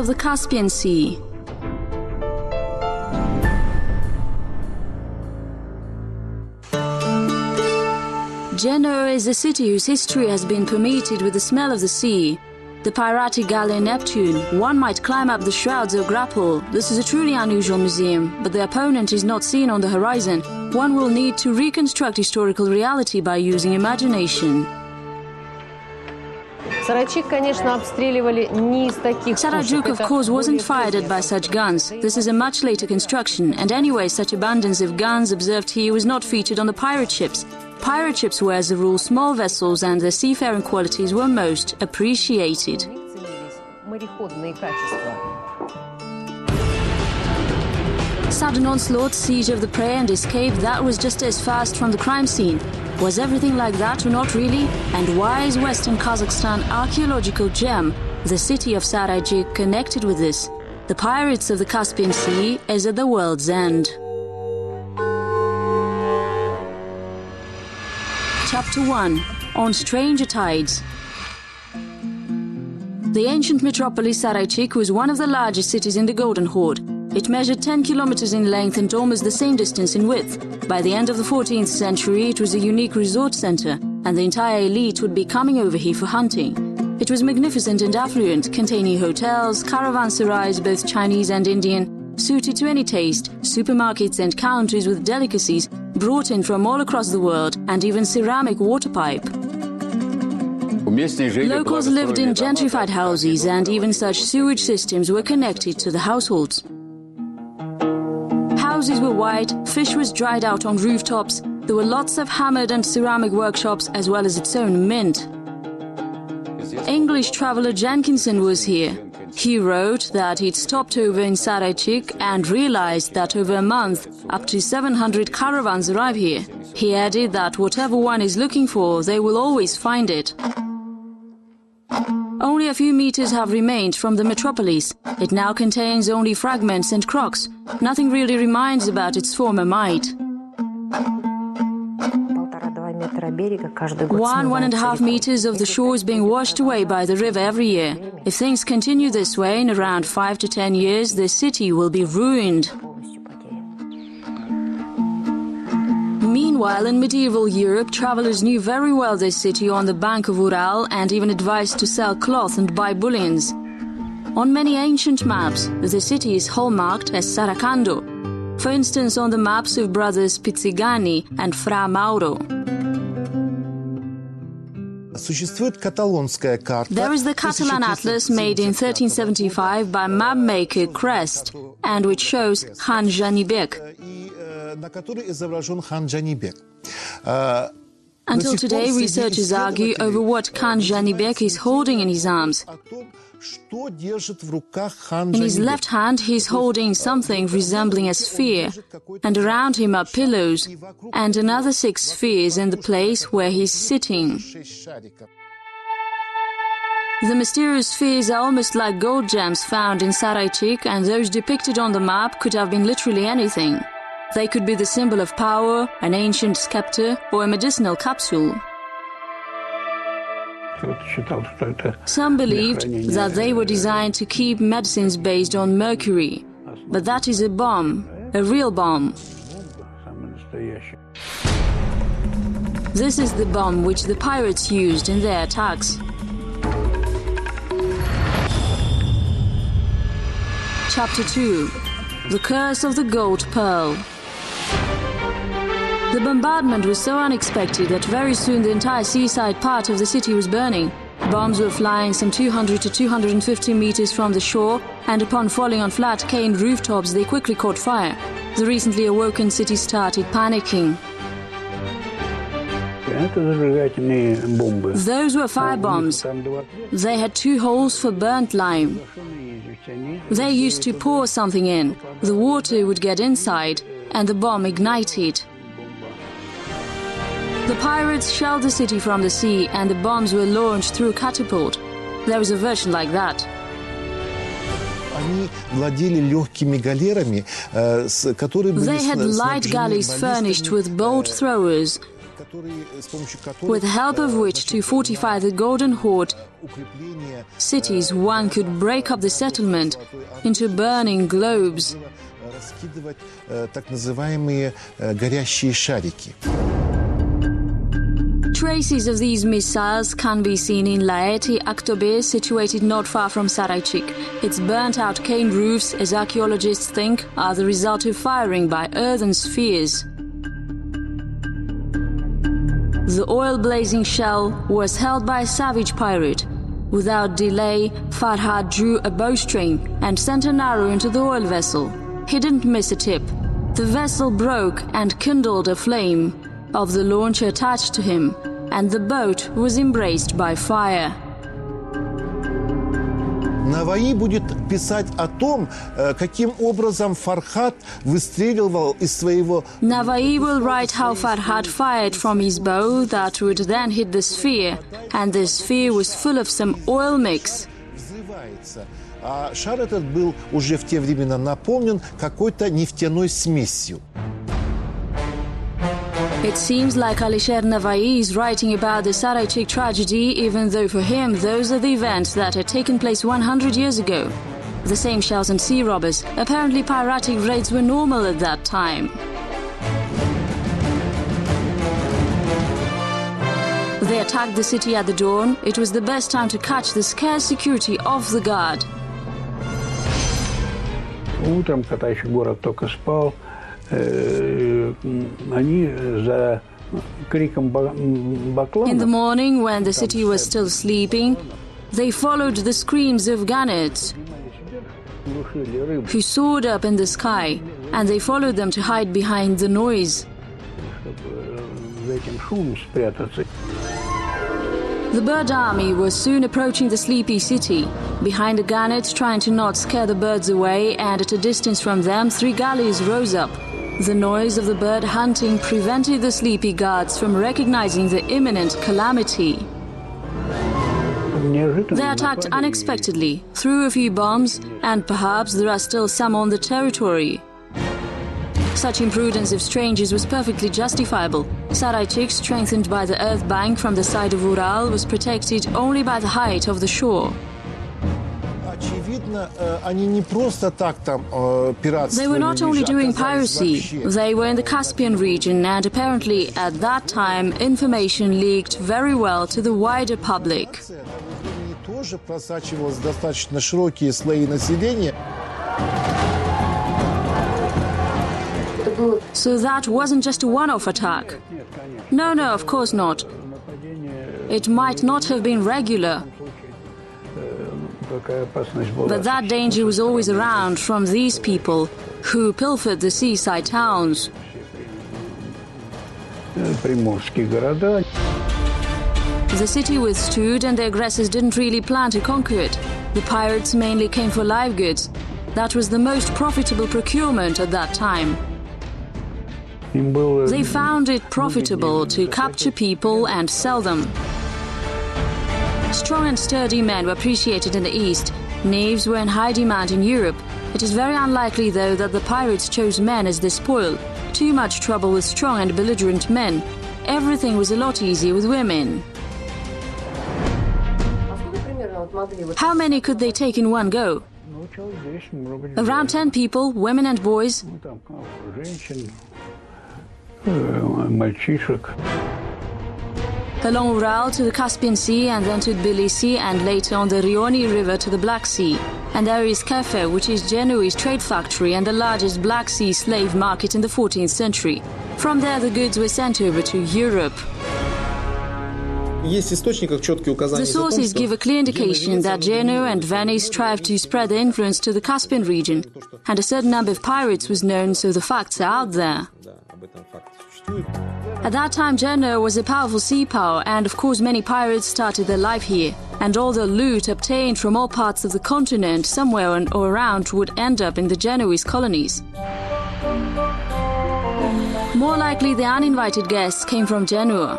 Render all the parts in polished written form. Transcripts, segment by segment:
of the Caspian Sea. Genoa is a city whose history has been permeated with the smell of the sea. The piratic galleon Neptune, one might climb up the shrouds or grapple. This is a truly unusual museum, but the opponent is not seen on the horizon. One will need to reconstruct historical reality by using imagination. Saray-Juk, of course, wasn't fired at by such guns. This is a much later construction, and anyway, such abundance of guns observed here was not featured on the pirate ships. Pirate ships were, as a rule, small vessels, and their seafaring qualities were most appreciated. Sudden onslaught, seizure of the prey and escape, that was just as fast from the crime scene. Was everything like that or not really? And why is Western Kazakhstan archeological gem, the city of Saray-Juk, connected with this? The pirates of the Caspian Sea is at the world's end. Chapter 1. On Stranger Tides. The ancient metropolis Saray-Juk was one of the largest cities in the Golden Horde. It measured 10 kilometers in length and almost the same distance in width. By the end of the 14th century, it was a unique resort center, and the entire elite would be coming over here for hunting. It was magnificent and affluent, containing hotels, caravanserais, both Chinese and Indian, suited to any taste, supermarkets and counters with delicacies brought in from all across the world, and even ceramic water pipe. Locals lived in gentrified houses, and even such sewage systems were connected to the households. Houses were white, fish was dried out on rooftops, there were lots of hammered and ceramic workshops as well as its own mint. English traveller Jenkinson was here. He wrote that he'd stopped over in Saray-Juk and realized that over a month, up to 700 caravans arrive here. He added that whatever one is looking for, they will always find it. Only a few meters have remained from the metropolis. It now contains only fragments and crocks. Nothing really reminds about its former might. 1.5 meters of the shore is being washed away by the river every year. If things continue this way, in around 5 to 10 years, the city will be ruined. Meanwhile, in medieval Europe, travelers knew very well this city on the bank of Ural and even advised to sell cloth and buy bullions. On many ancient maps, the city is hallmarked as Sarakando. For instance, on the maps of brothers Pizzigani and Fra Mauro. There is the Catalan atlas made in 1375 by mapmaker Crest, and which shows Khan Janibek. Until today, researchers argue over what Khan Janibek is holding in his arms. In his left hand, he is holding something resembling a sphere, and around him are pillows, and another 6 spheres in the place where he is sitting. The mysterious spheres are almost like gold gems found in Saray-Juk, and those depicted on the map could have been literally anything. They could be the symbol of power, an ancient scepter, or a medicinal capsule. Some believed that they were designed to keep medicines based on mercury. But that is a bomb, a real bomb. This is the bomb which the pirates used in their attacks. Chapter 2. The Curse of the Gold Pearl. The bombardment was so unexpected that very soon the entire seaside part of the city was burning. Bombs were flying some 200 to 250 meters from the shore, and upon falling on flat cane rooftops they quickly caught fire. The recently awoken city started panicking. Those were firebombs. They had 2 holes for burnt lime. They used to pour something in. The water would get inside, and the bomb ignited. The pirates shelled the city from the sea, and the bombs were launched through a catapult. There was a version like that. They had light galleys furnished with bolt throwers. with the help of which to fortify the Golden Horde cities, one could break up the settlement into burning globes. Traces of these missiles can be seen in Laeti Aktobe, situated not far from Saray-Juk. Its burnt-out cane roofs, as archaeologists think, are the result of firing by earthen spheres. The oil-blazing shell was held by a savage pirate. Without delay, Farhad drew a bowstring and sent an arrow into the oil vessel. He didn't miss a tip. The vessel broke and kindled a flame of the launcher attached to him, and the boat was embraced by fire. Наваи будет писать о том, каким образом Фархад выстреливал из своего... Navai will write how Farhad fired from his bow that would then hit the sphere, and the sphere was full of some oil mix. А шар этот был уже в те времена наполнен какой-то нефтяной смесью. It seems like Alisher Navai is writing about the Saray-Juk tragedy, even though for him those are the events that had taken place 100 years ago. The same shells and sea robbers. Apparently piratic raids were normal at that time. They attacked the city at the dawn. It was the best time to catch the scarce security off the guard. Утром, когда еще город только спал, они за криком бакланов. In the morning, when the city was still sleeping, they followed the screams of gannets, who soared up in the sky, and they followed them to hide behind the noise. За этим шумом спрятаться. The bird army was soon approaching the sleepy city. Behind the gannets, trying to not scare the birds away, and at a distance from them, 3 galleys rose up. The noise of the bird hunting prevented the sleepy guards from recognizing the imminent calamity. They attacked unexpectedly, threw a few bombs, and perhaps there are still some on the territory. Such imprudence of strangers was perfectly justifiable. Saray-Juk, strengthened by the earth bank from the side of Ural, was protected only by the height of the shore. They were not only doing piracy, they were in the Caspian region, and apparently at that time information leaked very well to the wider public. So that wasn't just a one-off attack. No, of course not. It might not have been regular. But that danger was always around from these people who pilfered the seaside towns. The city withstood, and the aggressors didn't really plan to conquer it. The pirates mainly came for live goods. That was the most profitable procurement at that time. They found it profitable to capture people and sell them. Strong and sturdy men were appreciated in the East. Knaves were in high demand in Europe. It is very unlikely, though, that the pirates chose men as their spoil. Too much trouble with strong and belligerent men. Everything was a lot easier with women. How many could they take in one go? Around 10 people, women and boys. Along Ural to the Caspian Sea, and then to Tbilisi, and later on the Rioni River to the Black Sea. And there is Kefe, which is Genoa's trade factory and the largest Black Sea slave market in the 14th century. From there the goods were sent over to Europe. The sources give a clear indication that Genoa and Venice strived to spread their influence to the Caspian region, and a certain number of pirates was known, so the facts are out there. At that time, Genoa was a powerful sea power, and of course many pirates started their life here, and all the loot obtained from all parts of the continent, somewhere or around, would end up in the Genoese colonies. More likely, the uninvited guests came from Genoa.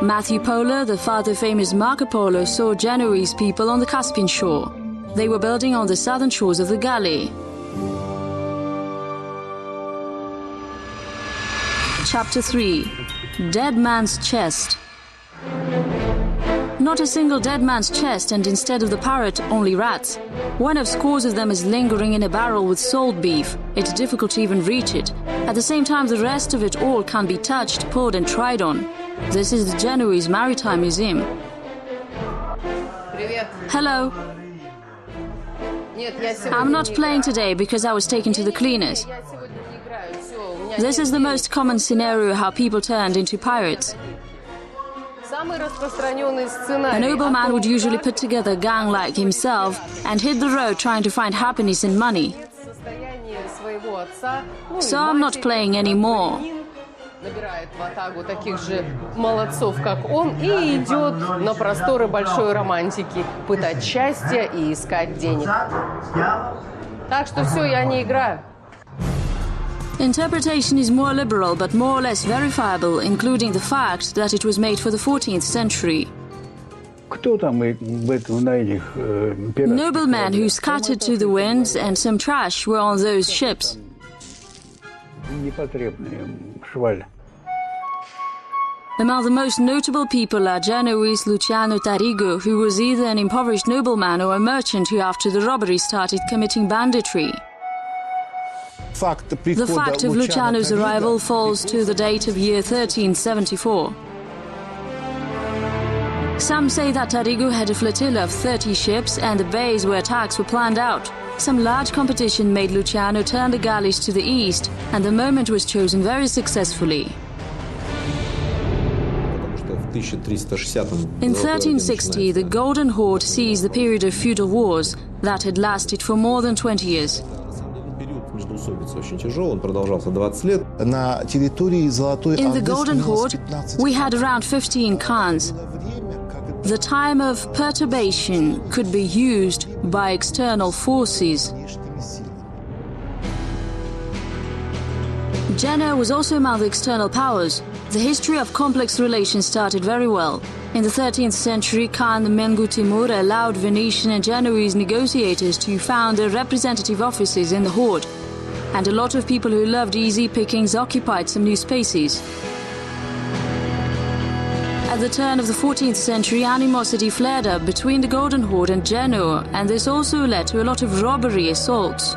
Matthew Polo, the father of famous Marco Polo, saw Genoese people on the Caspian shore. They were building on the southern shores of the Galley. Chapter 3. Dead Man's Chest. Not a single dead man's chest, and instead of the parrot, only rats. One of scores of them is lingering in a barrel with salt beef. It's difficult to even reach it. At the same time, the rest of it all can be touched, pulled and tried on. This is the Genoese Maritime Museum. Hello. I'm not playing today because I was taken to the cleaners. This is the most common scenario how people turned into pirates. A nobleman would usually put together a gang like himself and hit the road trying to find happiness and money. So I'm not playing anymore. Набирает ватагу таких же молодцов, как он, и идет на просторы большой романтики, пытать счастье и искать денег. Так что все, я не играю. Interpretation is more liberal but more or less verifiable, including the fact that it was made for the 14th century. Кто там на этих пиратских? Noblemen who scattered to the winds and some trash were on those ships. Непотребные шваль. Among the most notable people are Genoese Luciano Tarigo, who was either an impoverished nobleman or a merchant who after the robbery started committing banditry. The fact of Luciano's arrival falls to the date of year 1374. Some say that Tarigo had a flotilla of 30 ships and the bays where attacks were planned out. Some large competition made Luciano turn the galleys to the east, and the moment was chosen very successfully. In 1360, the Golden Horde seized the period of feudal wars that had lasted for more than 20 years. In the Golden Horde, we had around 15 Khans. The time of perturbation could be used by external forces. Genoa was also among the external powers. The history of complex relations started very well. In the 13th century, Khan Mengu Timur allowed Venetian and Genoese negotiators to found their representative offices in the Horde, and a lot of people who loved easy pickings occupied some new spaces. At the turn of the 14th century, animosity flared up between the Golden Horde and Genoa, and this also led to a lot of robbery assaults.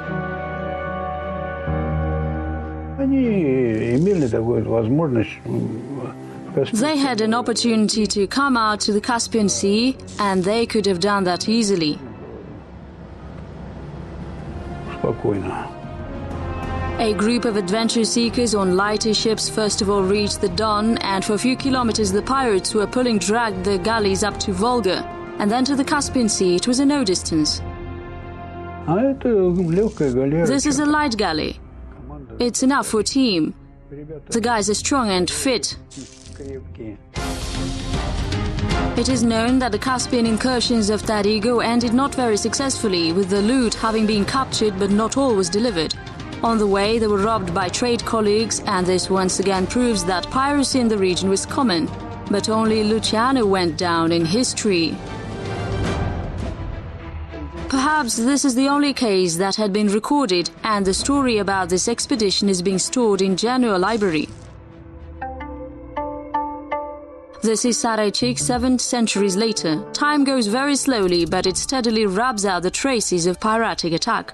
They had an opportunity to come out to the Caspian Sea, and they could have done that easily. A group of adventure seekers on lighter ships first of all reached the Don, and for a few kilometers the pirates who were pulling dragged their galleys up to Volga, and then to the Caspian Sea. It was a no distance. This is a light galley. It's enough for a team. The guys are strong and fit. It is known that the Caspian incursions of Tarigo ended not very successfully, with the loot having been captured but not all was delivered. On the way, they were robbed by trade colleagues, and this once again proves that piracy in the region was common. But only Luciano went down in history. Perhaps this is the only case that had been recorded, and the story about this expedition is being stored in Genoa Library. This is Saray-Juk 7 centuries later. Time goes very slowly, but it steadily rubs out the traces of piratic attack.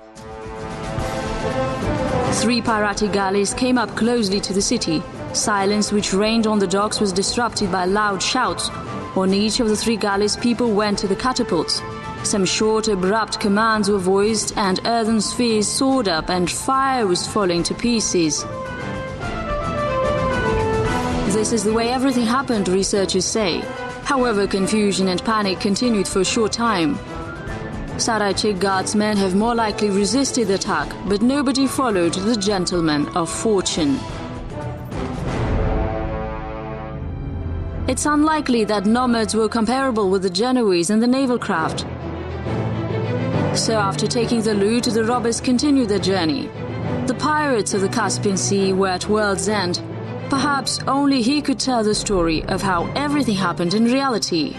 3 piratic galleys came up closely to the city. Silence which reigned on the docks was disrupted by loud shouts. On each of the 3 galleys, people went to the catapults. Some short, abrupt commands were voiced, and earthen spheres soared up, and fire was falling to pieces. This is the way everything happened, researchers say. However, confusion and panic continued for a short time. Saray-Juk guardsmen have more likely resisted the attack, but nobody followed the gentleman of fortune. It's unlikely that nomads were comparable with the Genoese and the naval craft. So after taking the loot, the robbers continued their journey. The pirates of the Caspian Sea were at world's end. Perhaps only he could tell the story of how everything happened in reality.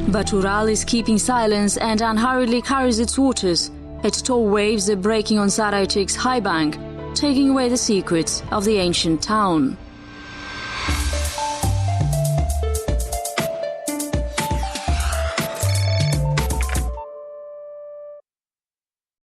But Ural is keeping silence and unhurriedly carries its waters. Its tall waves are breaking on Saray-Juk's high bank, taking away the secrets of the ancient town.